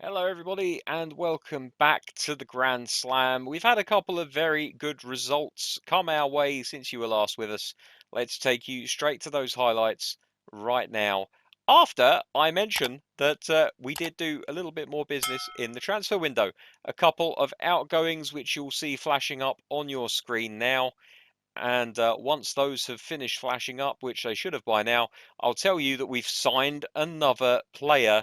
Hello, everybody, and welcome back to the Grand Slam. We've had a couple of very good results come our way since you were last with us. Let's take you straight to those highlights right now. After I mention that we did do a little bit more business in the transfer window, a couple of outgoings which you'll see flashing up on your screen now. And once those have finished flashing up, which they should have by now, I'll tell you that we've signed another player.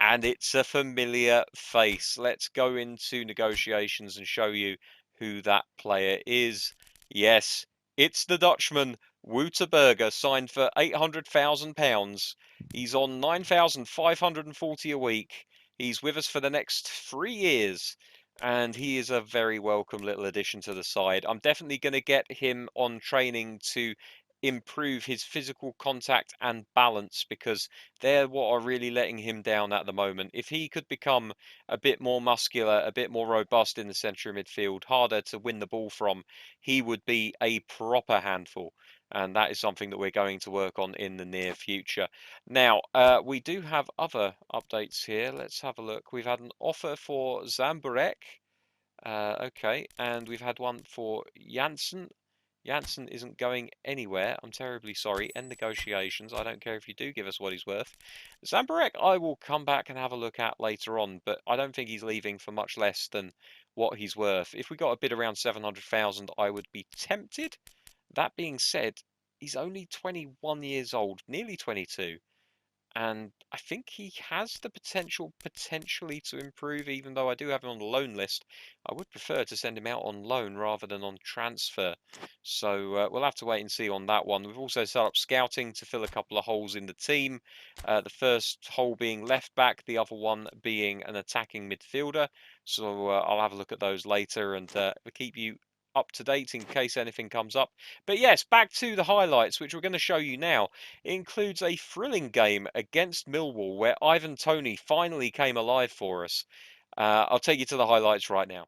And it's a familiar face. Let's go into negotiations and show you who that player is. Yes, it's the Dutchman, Wouterberger, signed for £800,000. He's on 9,540 a week. He's with us for the next 3 years. And he is a very welcome little addition to the side. I'm definitely going to get him on training to improve his physical contact and balance, because they're what are really letting him down at the moment. If he could become a bit more muscular, a bit more robust in the centre of midfield, harder to win the ball from, he would be a proper handful. And that is something that we're going to work on in the near future. Now, we do have other updates here. Let's have a look. We've had an offer for Zamburek. Okay, and we've had one for Janssen. Janssen isn't going anywhere. I'm terribly sorry. End negotiations. I don't care if you do give us what he's worth. Zamburek, I will come back and have a look at later on, but I don't think he's leaving for much less than what he's worth. If we got a bid around 700,000, I would be tempted. That being said, he's only 21 years old, nearly 22. And I think he has the potentially to improve, even though I do have him on the loan list. I would prefer to send him out on loan rather than on transfer. So we'll have to wait and see on that one. We've also set up scouting to fill a couple of holes in the team. The first hole being left back, the other one being an attacking midfielder. So I'll have a look at those later and keep you up to date in case anything comes up. But yes, back to the highlights, which we're going to show you now. It includes a thrilling game against Millwall where Ivan Toney finally came alive for us. I'll take you to the highlights right now.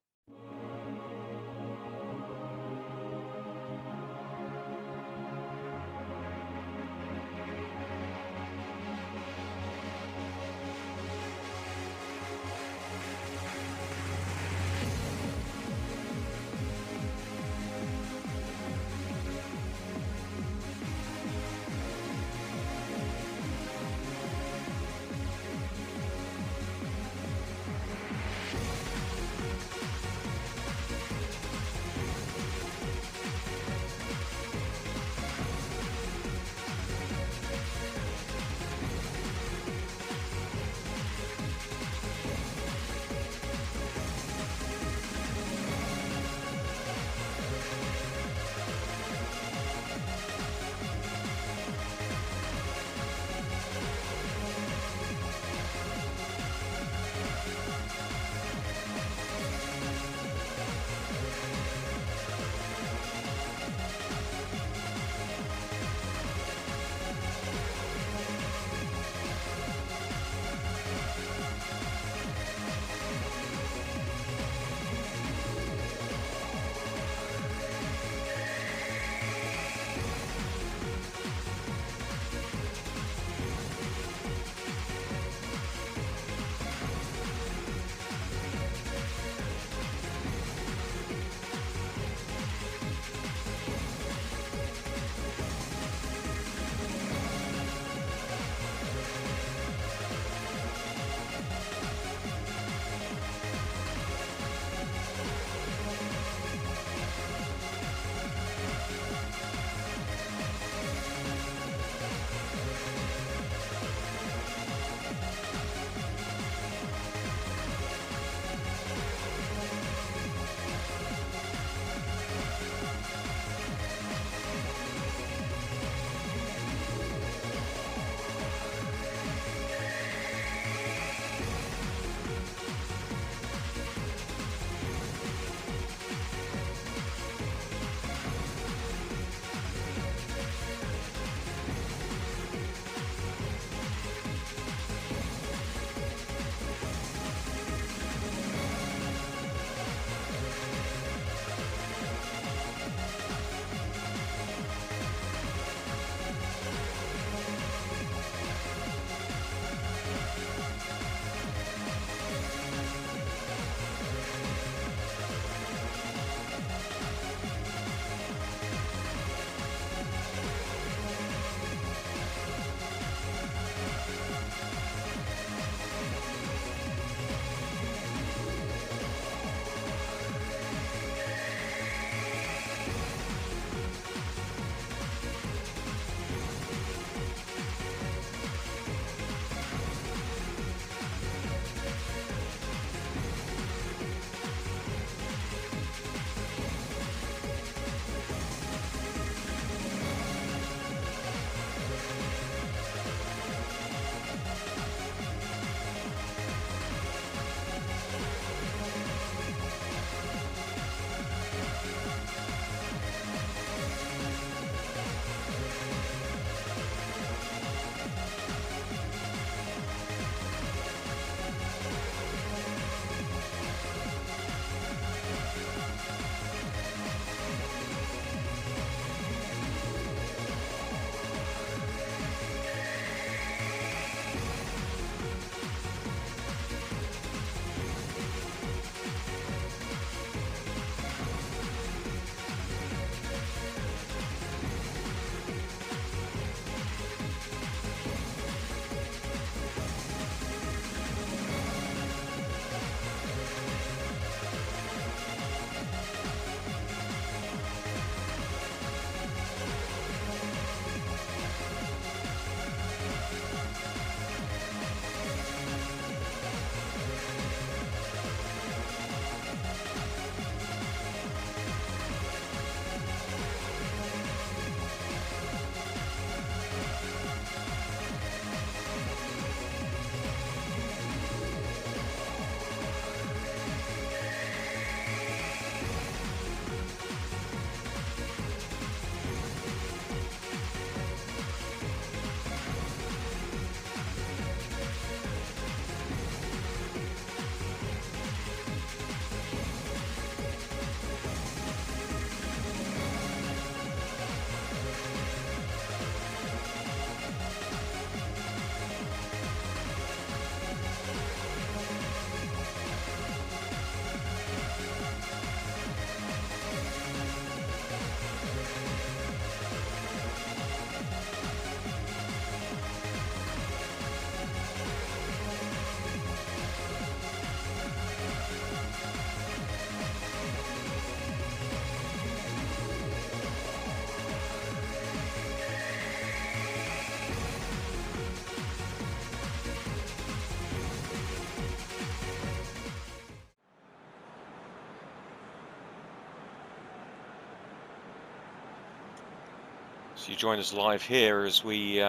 So you join us live here as we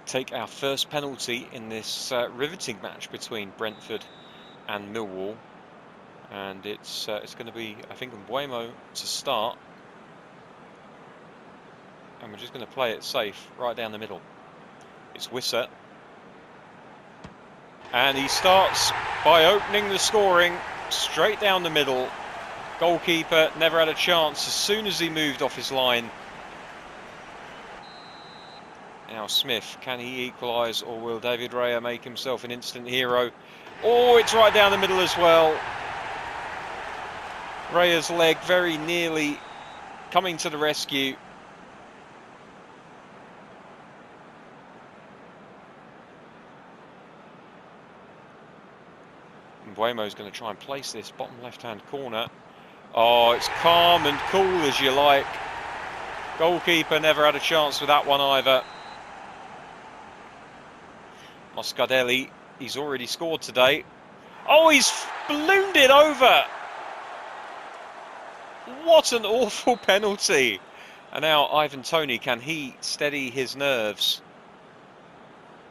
take our first penalty in this riveting match between Brentford and Millwall, and it's going to be, I think, Mbuemo to start, and we're just going to play it safe right down the middle. It's Wissa, and he starts by opening the scoring straight down the middle. Goalkeeper never had a chance as soon as he moved off his line. Now Smith, can he equalise, or will David Raya make himself an instant hero? Oh, it's right down the middle as well. Raya's leg very nearly coming to the rescue. Mbuemo's going to try and place this bottom left-hand corner. Oh, it's calm and cool as you like. Goalkeeper never had a chance with that one either. Moscardelli, he's already scored today. Oh, he's ballooned it over. What an awful penalty. And now Ivan Toney, can he steady his nerves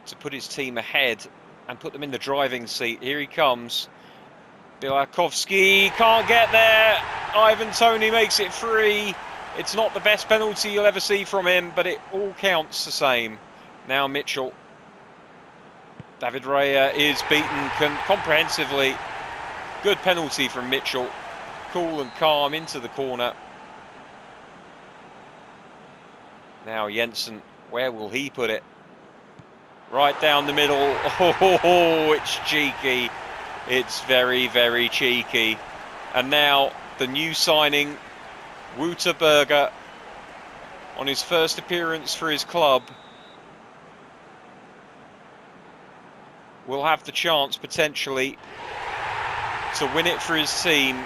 to put his team ahead and put them in the driving seat? Here he comes. Bilakovsky can't get there. Ivan Toney makes it free. It's not the best penalty you'll ever see from him, but it all counts the same. Now Mitchell. David Raya is beaten comprehensively. Good penalty from Mitchell. Cool and calm into the corner. Now Jensen, where will he put it? Right down the middle. Oh, it's cheeky. It's very, very cheeky. And now the new signing, Wouterberger, on his first appearance for his club, will have the chance potentially to win it for his team.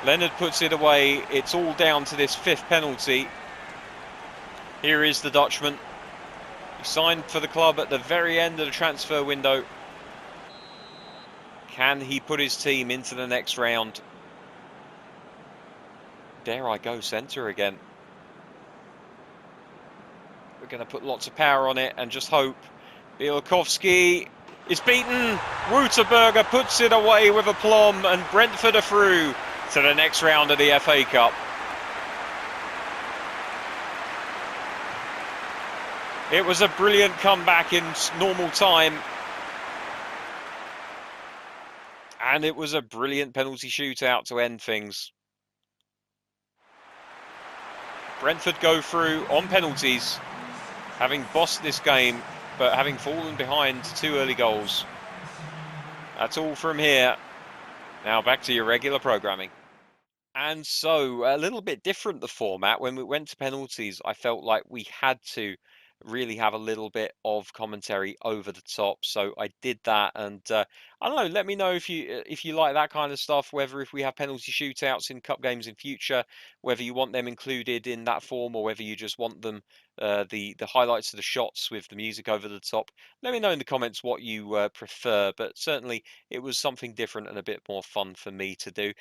Leonard puts it away. It's all down to this fifth penalty. Here is the Dutchman. He signed for the club at the very end of the transfer window. Can he put his team into the next round? Dare I go centre again? We're going to put lots of power on it and just hope. Bielkowski is beaten. Wouterberger puts it away with aplomb, and Brentford are through to the next round of the FA Cup. It was a brilliant comeback in normal time. And it was a brilliant penalty shootout to end things. Brentford go through on penalties, having bossed this game, but having fallen behind 2 early goals. That's all from here. Now back to your regular programming. And so, a little bit different the format. When we went to penalties, I felt like we had to really have a little bit of commentary over the top. So I did that, and I don't know. Let me know if you like that kind of stuff. Whether if we have penalty shootouts in cup games in future, whether you want them included in that form, or whether you just want them the highlights of the shots with the music over the top. Let me know in the comments what you prefer. But certainly, it was something different and a bit more fun for me to do.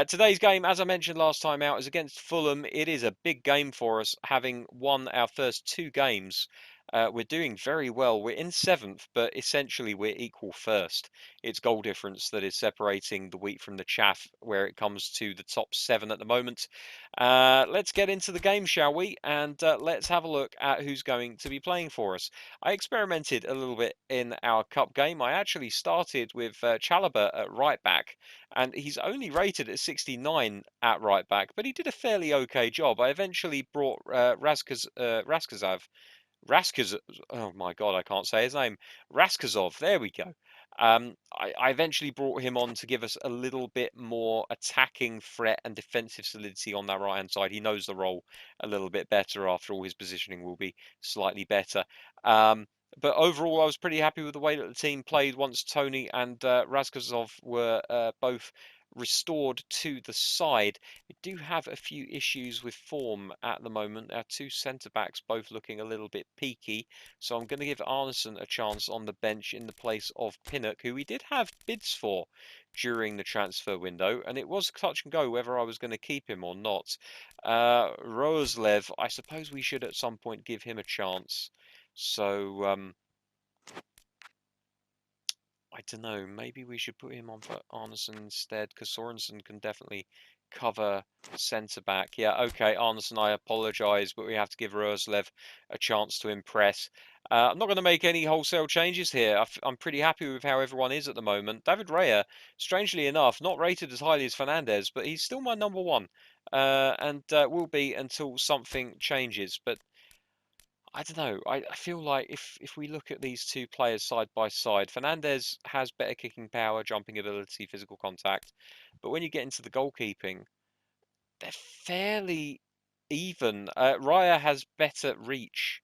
Today's game, as I mentioned last time out, is against Fulham. It is a big game for us, having won our first 2 games. We're doing very well. We're in 7th, but essentially we're equal first. It's goal difference that is separating the wheat from the chaff where it comes to the top 7 at the moment. Let's get into the game, shall we? And let's have a look at who's going to be playing for us. I experimented a little bit in our cup game. I actually started with Chalobah at right back, and he's only rated at 69 at right back, but he did a fairly okay job. I eventually brought Raskazov, oh my God, I can't say his name. Raskazov, there we go. I eventually brought him on to give us a little bit more attacking threat and defensive solidity on that right-hand side. He knows the role a little bit better. After all, his positioning will be slightly better. But overall, I was pretty happy with the way that the team played once Tony and Raskazov were both restored to the side. We do have a few issues with form at the moment. Our two centre-backs both looking a little bit peaky, so I'm going to give Arneson a chance on the bench in the place of Pinnock, who we did have bids for during the transfer window, and it was touch and go whether I was going to keep him or not. Roslev, I suppose we should at some point give him a chance. So I don't know, maybe we should put him on for Arneson instead, because Sorensen can definitely cover centre-back. Yeah, okay, Arneson, I apologise, but we have to give Roslev a chance to impress. I'm not going to make any wholesale changes here. I'm pretty happy with how everyone is at the moment. David Raya, strangely enough, not rated as highly as Fernandes, but he's still my number one, and will be until something changes. But I don't know. I feel like if we look at these two players side by side, Fernandes has better kicking power, jumping ability, physical contact. But when you get into the goalkeeping, they're fairly even. Raya has better reach.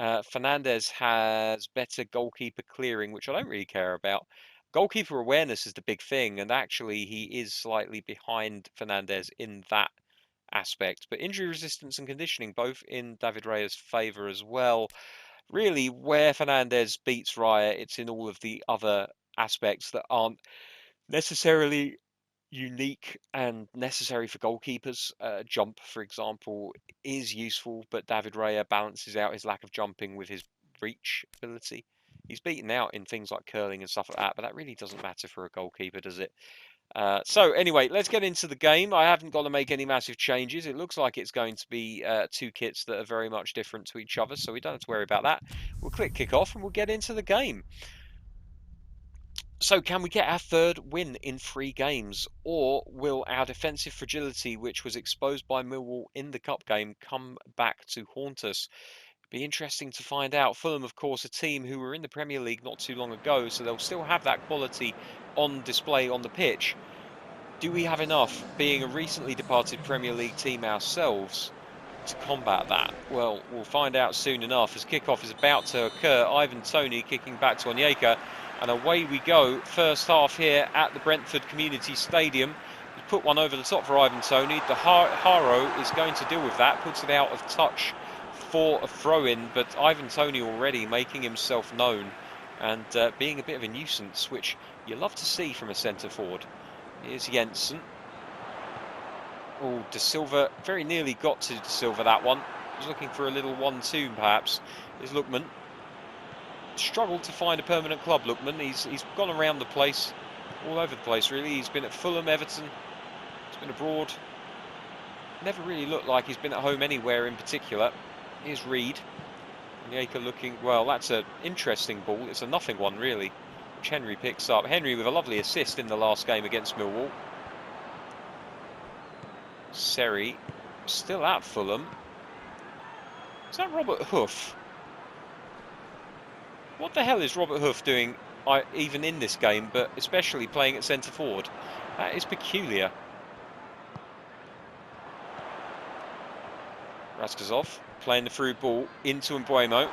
Fernandes has better goalkeeper clearing, which I don't really care about. Goalkeeper awareness is the big thing, and actually he is slightly behind Fernandes in that aspect. But injury resistance and conditioning, both in David Raya's favour as well. Really, where Fernandes beats Raya, it's in all of the other aspects that aren't necessarily unique and necessary for goalkeepers. Jump, for example, is useful, but David Raya balances out his lack of jumping with his reach ability. He's beaten out in things like curling and stuff like that, but that really doesn't matter for a goalkeeper, does it? So anyway, let's get into the game. I haven't got to make any massive changes. It looks like it's going to be two kits that are very much different to each other, so we don't have to worry about that. We'll click kick off and we'll get into the game. So can we get our third win in 3 games, or will our defensive fragility, which was exposed by Millwall in the cup game, come back to haunt us? Be interesting to find out. Fulham, of course, a team who were in the Premier League not too long ago, so they'll still have that quality on display on the pitch. Do we have enough, being a recently departed Premier League team ourselves, to combat that? Well, we'll find out soon enough as kickoff is about to occur. Ivan Toney kicking back to Onyeka, and away we go. First half here at the Brentford Community Stadium. He's put one over the top for Ivan Toney. The Haro is going to deal with that, puts it out of touch for a throw-in, but Ivan Toney already making himself known and being a bit of a nuisance, which you love to see from a centre forward. Here's Jensen. Oh, De Silva very nearly got to De Silva that one. Was looking for a little 1-2 perhaps. Here's Lookman. Struggled to find a permanent club, Lookman. He's gone around the place, all over the place really. He's been at Fulham, Everton. He's been abroad. Never really looked like he's been at home anywhere in particular. Here's Reed. Onyeka looking, well, that's an interesting ball. It's a nothing one really, which Henry picks up. Henry with a lovely assist in the last game against Millwall. Seri still at Fulham. Is that Robert Huth? What the hell is Robert Huth doing even in this game, but especially playing at centre forward? That is peculiar. Raskazov playing the through ball into Mbuemo.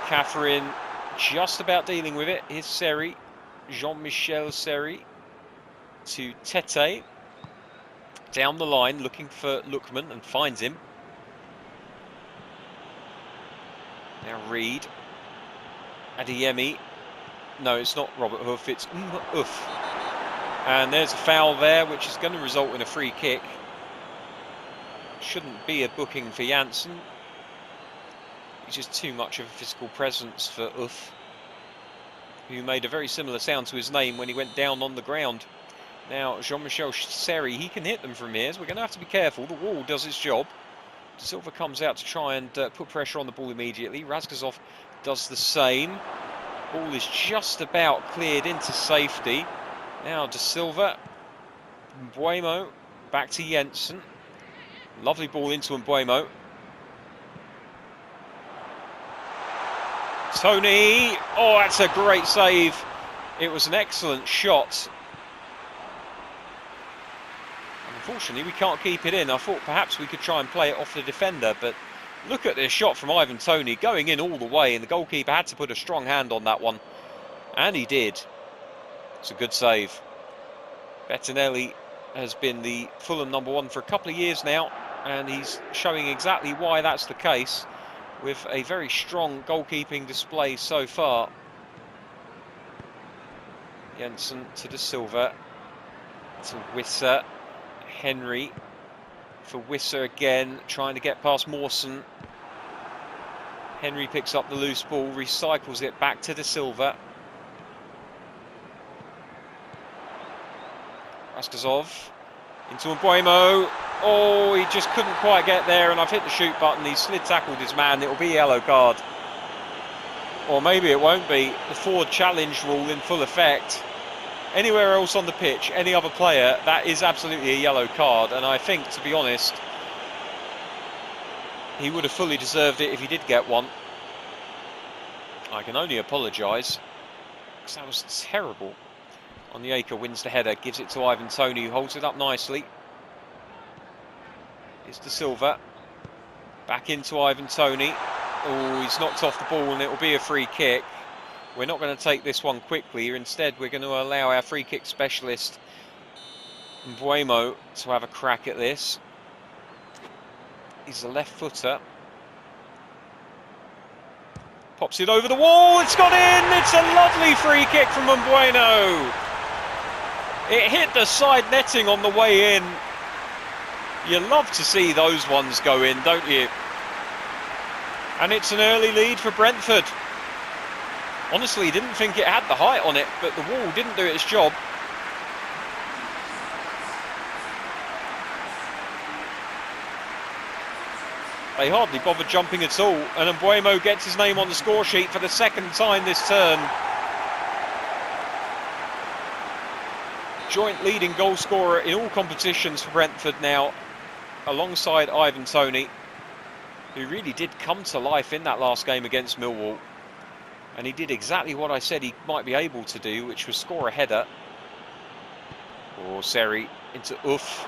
Catherine just about dealing with it. Here's Seri. Jean-Michel Seri to Tete. Down the line looking for Lookman and finds him. Now Reed. Adeyemi. No, it's not Robert Huth, it's Huth. And there's a foul there, which is going to result in a free kick. Shouldn't be a booking for Janssen. He's just too much of a physical presence for Huth, who made a very similar sound to his name when he went down on the ground. Now, Jean-Michel Seri, he can hit them from here, so we're going to have to be careful. The wall does its job. De Silva comes out to try and put pressure on the ball immediately. Raskazov does the same. Ball is just about cleared into safety. Now, De Silva. Mbuemo back to Jensen. Lovely ball into Mbuemo. Toney. Oh, that's a great save. It was an excellent shot. Unfortunately, we can't keep it in. I thought perhaps we could try and play it off the defender, but look at this shot from Ivan Toney going in all the way, and the goalkeeper had to put a strong hand on that one, and he did. It's a good save. Bettinelli has been the Fulham #1 for a couple of years now, and he's showing exactly why that's the case, with a very strong goalkeeping display so far. Jensen to De Silva, to Wissa, Henry for Wissa again, trying to get past Mawson. Henry picks up the loose ball, recycles it back to De Silva. Raskazov into Mbuemo. Oh, he just couldn't quite get there, and I've hit the shoot button. He slid tackled his man. It'll be a yellow card. Or maybe it won't be. The forward challenge rule in full effect. Anywhere else on the pitch, any other player, that is absolutely a yellow card. And I think, to be honest, he would have fully deserved it if he did get one. I can only apologise, because that was terrible. Onyeka wins the header, gives it to Ivan Toney, who holds it up nicely. It's De Silva. Back into Ivan Toney. Oh, he's knocked off the ball, and it will be a free kick. We're not going to take this one quickly. Instead, we're going to allow our free kick specialist, Mbuemo, to have a crack at this. He's a left footer. Pops it over the wall. It's gone in. It's a lovely free kick from Mbuemo. It hit the side netting on the way in. You love to see those ones go in, don't you? And it's an early lead for Brentford. Honestly, didn't think it had the height on it, but the wall didn't do its job. They hardly bothered jumping at all, and Mbuemo gets his name on the score sheet for the second time this turn. Joint leading goal scorer in all competitions for Brentford now, alongside Ivan Toney, who really did come to life in that last game against Millwall. And he did exactly what I said he might be able to do, which was score a header. Or Seri into Uff.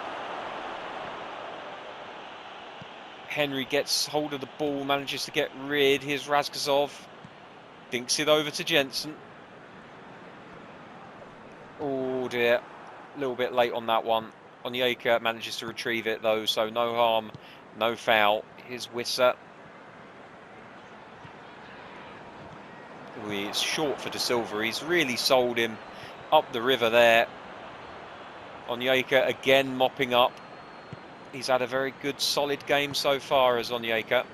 Henry gets hold of the ball, manages to get rid. Here's Raskazov. Dinks it over to Jensen. Oh dear. A little bit late on that one. Onyeka manages to retrieve it though, so no harm, no foul. Here's Wissa. It's short for De Silva. He's really sold him up the river there. Onyeka again mopping up. He's had a very good, solid game so far as Onyeka.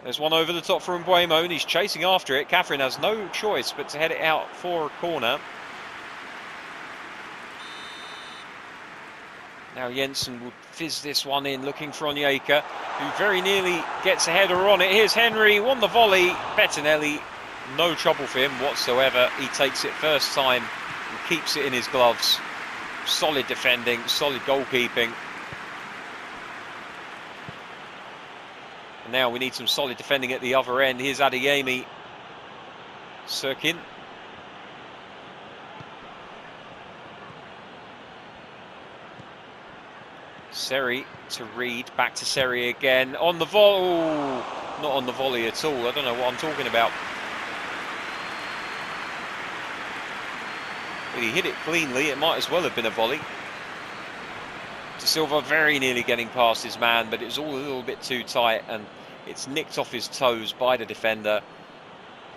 There's one over the top for Mbuemo, and he's chasing after it. Catherine has no choice but to head it out for a corner. Now Jensen will fizz this one in, looking for Onyeka, who very nearly gets a header on it. Here's Henry, won the volley. Bettinelli, no trouble for him whatsoever. He takes it first time and keeps it in his gloves. Solid defending, solid goalkeeping. And now we need some solid defending at the other end. Here's Adeyemi. Sirkin. Seri to Reed, back to Seri again, on the volley, oh, not on the volley at all, I don't know what I'm talking about. But he hit it cleanly, it might as well have been a volley. De Silva very nearly getting past his man, but it was all a little bit too tight, and it's nicked off his toes by the defender.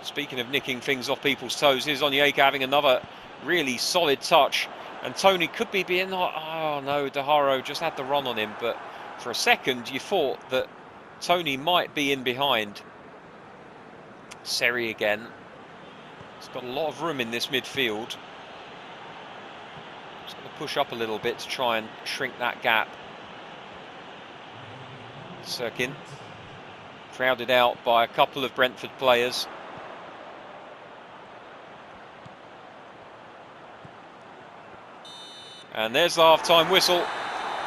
Speaking of nicking things off people's toes, here's Onyeka having another really solid touch. And Toney could be being... Oh no, Daharo just had the run on him. But for a second, you thought that Toney might be in behind. Seri again. He's got a lot of room in this midfield. He's going to push up a little bit to try and shrink that gap. Sirkin. Crowded out by a couple of Brentford players. And there's the half-time whistle.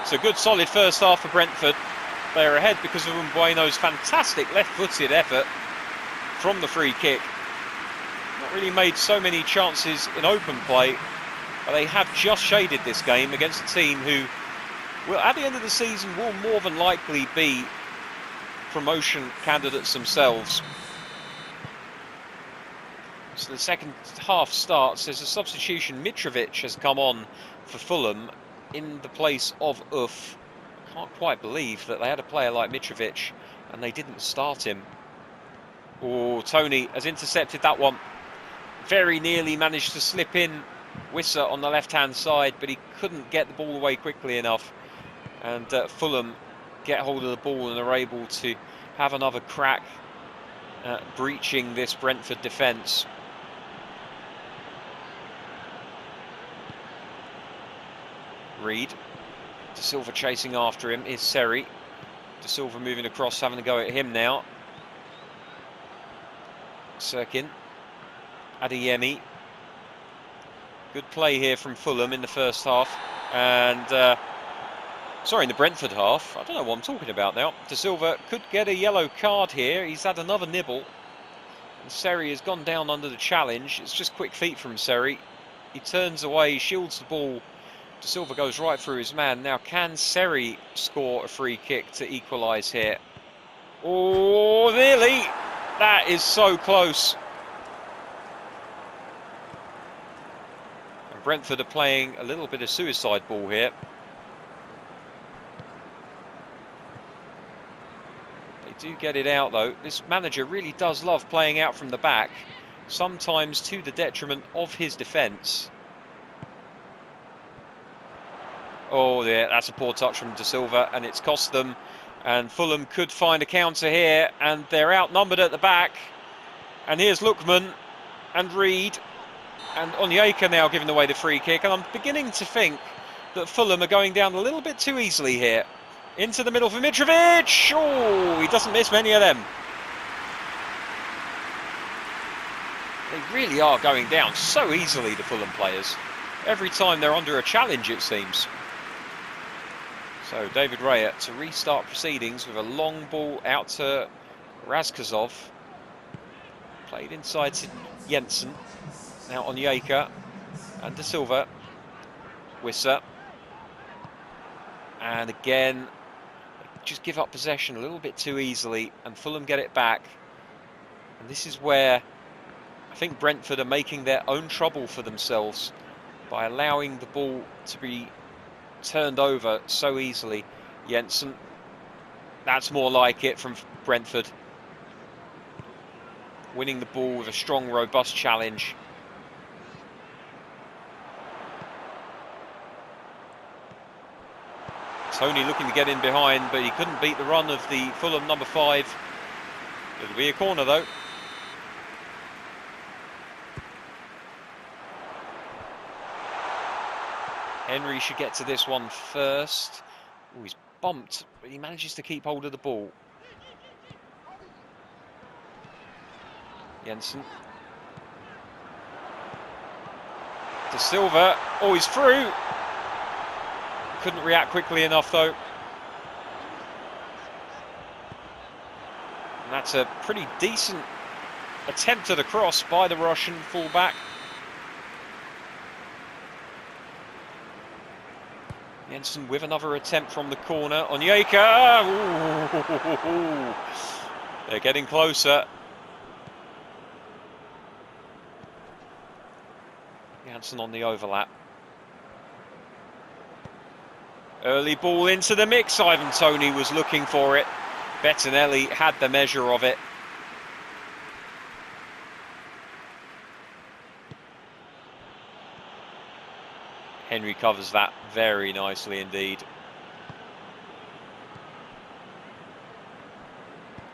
It's a good solid first half for Brentford. They're ahead because of Mbueno's fantastic left-footed effort from the free kick. Not really made so many chances in open play, but they have just shaded this game against a team who will, at the end of the season, will more than likely be promotion candidates themselves. So the second half starts. There's a substitution. Mitrovic has come on for Fulham in the place of Uff. I can't quite believe that they had a player like Mitrovic and they didn't start him. Oh, Tony has intercepted that one. Very nearly managed to slip in Wissa on the left-hand side, but he couldn't get the ball away quickly enough. And Fulham get hold of the ball and are able to have another crack at breaching this Brentford defence. Reed. De Silva chasing after him is Seri. De Silva moving across, having a go at him now. Sirkin. Adeyemi. Good play here from Fulham in the first half. And, sorry, in the Brentford half. I don't know what I'm talking about now. De Silva could get a yellow card here. He's had another nibble. And Seri has gone down under the challenge. It's just quick feet from Seri. He turns away, shields the ball. De Silva goes right through his man. Now, can Seri score a free kick to equalise here? Oh, nearly! That is so close. And Brentford are playing a little bit of suicide ball here. They do get it out, though. This manager really does love playing out from the back, sometimes to the detriment of his defence. Oh, yeah, that's a poor touch from De Silva, and it's cost them. And Fulham could find a counter here, and they're outnumbered at the back. And here's Lookman and Reed, and Onyeka now giving away the free kick. And I'm beginning to think that Fulham are going down a little bit too easily here. Into the middle for Mitrovic. Oh, he doesn't miss many of them. They really are going down so easily, the Fulham players. Every time they're under a challenge, it seems. So David Raya to restart proceedings with a long ball out to Razkazov. Played inside to Jensen. Now Onyeka and De Silva. Wissa. And again, just give up possession a little bit too easily, and Fulham get it back. And this is where I think Brentford are making their own trouble for themselves by allowing the ball to be turned over so easily. Jensen, that's more like it from Brentford. Winning the ball with a strong, robust challenge. Tony looking to get in behind, but he couldn't beat the run of the Fulham number 5. It'll be a corner though. Henry should get to this one first. Oh, he's bumped, but he manages to keep hold of the ball. Jensen. De Silva. Oh, he's through. Couldn't react quickly enough though. And that's a pretty decent attempt at a cross by the Russian fullback. Jensen with another attempt from the corner. Onyeka! Ooh. They're getting closer. Jensen on the overlap. Early ball into the mix. Ivan Toney was looking for it. Bettinelli had the measure of it. Henry covers that very nicely indeed.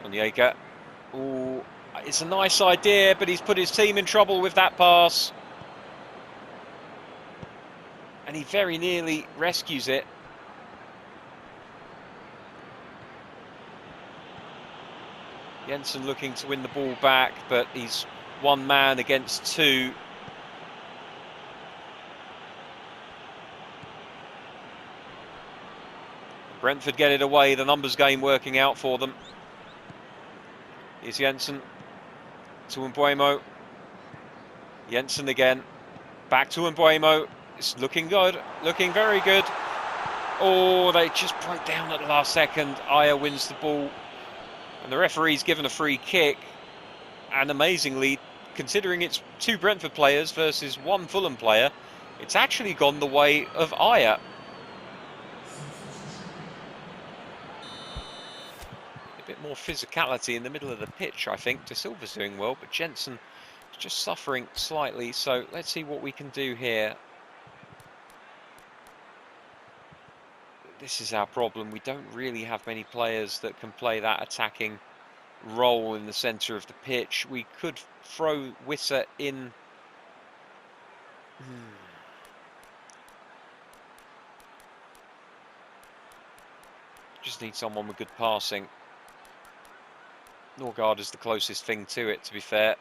Onyeka. Ooh, it's a nice idea, but he's put his team in trouble with that pass. And he very nearly rescues it. Jensen looking to win the ball back, but he's one man against two. Brentford get it away, the numbers game working out for them. Here's Jensen to Mbeumo. Jensen again, back to Mbeumo. It's looking good, looking very good. Oh, they just broke down at the last second. Aya wins the ball. And the referee's given a free kick. And amazingly, considering it's 2 Brentford players versus 1 Fulham player, it's actually gone the way of Aya. A bit more physicality in the middle of the pitch, I think. De Silva's doing well, but Jensen is just suffering slightly. So let's see what we can do here. This is our problem. We don't really have many players that can play that attacking role in the centre of the pitch. We could throw Wissa in. Just need someone with good passing. Norgard is the closest thing to it, to be fair.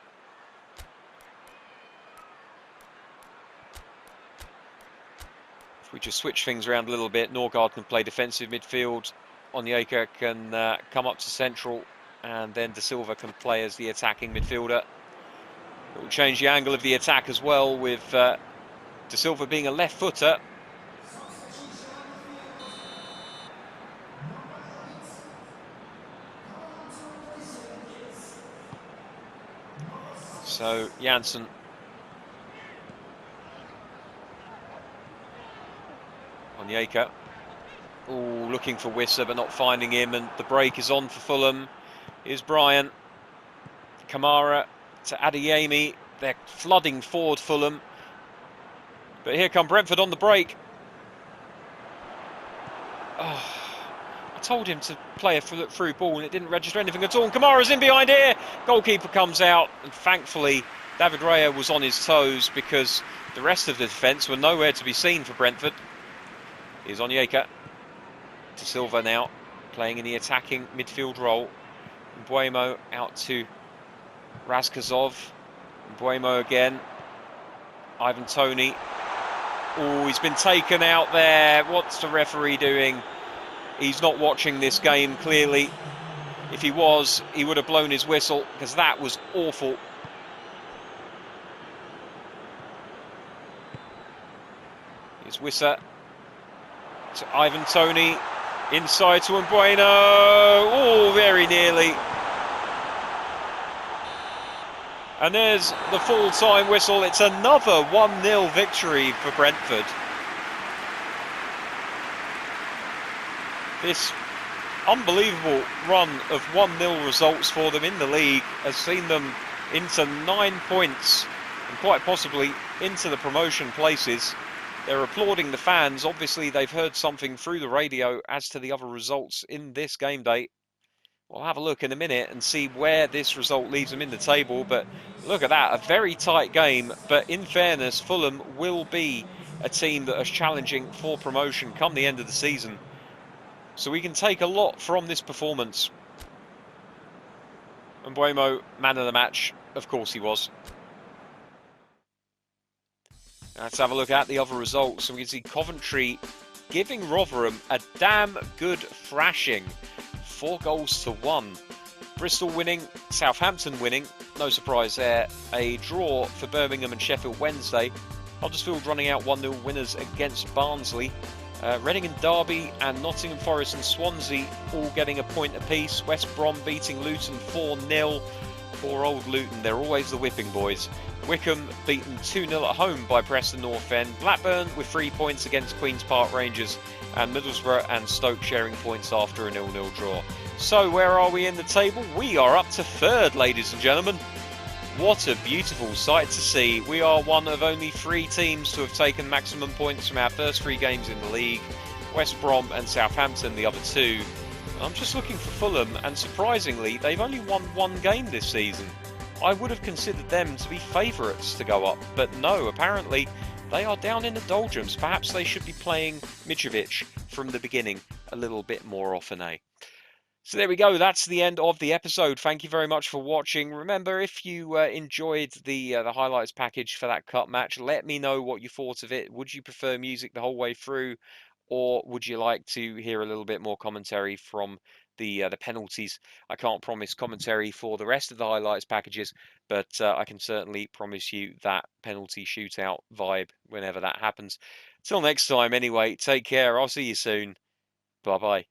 If we just switch things around a little bit, Norgard can play defensive midfield. Onyeka can come up to central, and then De Silva can play as the attacking midfielder. It will change the angle of the attack as well, with De Silva being a left footer. So Janssen Onyeka. Oh, looking for Wissa but not finding him, and the break is on for Fulham. Here's Brian. Kamara to Adeyemi. They're flooding forward, Fulham. But here come Brentford on the break. Oh, I told him to play a through ball and it didn't register anything at all. And Kamara's in behind here. Goalkeeper comes out, and thankfully David Raya was on his toes because the rest of the defence were nowhere to be seen for Brentford. Here's Onyeka. De Silva now playing in the attacking midfield role. Mbuemo out to Razkazov. Mbuemo again. Ivan Toney. Oh, he's been taken out there. What's the referee doing? He's not watching this game, clearly. If he was, he would have blown his whistle, because that was awful. Here's Wissa to Ivan Toney. Inside to Mbuemo. Oh, very nearly. And there's the full-time whistle. It's another 1-0 victory for Brentford. This unbelievable run of 1-0 results for them in the league has seen them into 9 points and quite possibly into the promotion places. They're applauding the fans. Obviously, they've heard something through the radio as to the other results in this game day. We'll have a look in a minute and see where this result leaves them in the table. But look at that, a very tight game. But in fairness, Fulham will be a team that is challenging for promotion come the end of the season. So we can take a lot from this performance. Mbuemo, man of the match. Of course he was. Let's have a look at the other results. So we can see Coventry giving Rotherham a damn good thrashing. 4-1. Bristol winning, Southampton winning. No surprise there. A draw for Birmingham and Sheffield Wednesday. Huddersfield running out 1-0 winners against Barnsley. Reading and Derby and Nottingham Forest and Swansea all getting a point apiece. West Brom beating Luton 4-0. Poor old Luton, they're always the whipping boys. Wickham beaten 2-0 at home by Preston North End. Blackburn with 3 points against Queen's Park Rangers. And Middlesbrough and Stoke sharing points after a 0-0 draw. So where are we in the table? We are up to 3rd, ladies and gentlemen. What a beautiful sight to see. We are one of only 3 teams to have taken maximum points from our first 3 games in the league. West Brom and Southampton the other 2. I'm just looking for Fulham, and surprisingly they've only won 1 game this season. I would have considered them to be favourites to go up, but no, apparently they are down in the doldrums. Perhaps they should be playing Mitrovic from the beginning a little bit more often, eh? So there we go. That's the end of the episode. Thank you very much for watching. Remember, if you enjoyed the highlights package for that cup match, let me know what you thought of it. Would you prefer music the whole way through, or would you like to hear a little bit more commentary from the penalties? I can't promise commentary for the rest of the highlights packages, but I can certainly promise you that penalty shootout vibe whenever that happens. Till next time, anyway, take care. I'll see you soon. Bye bye.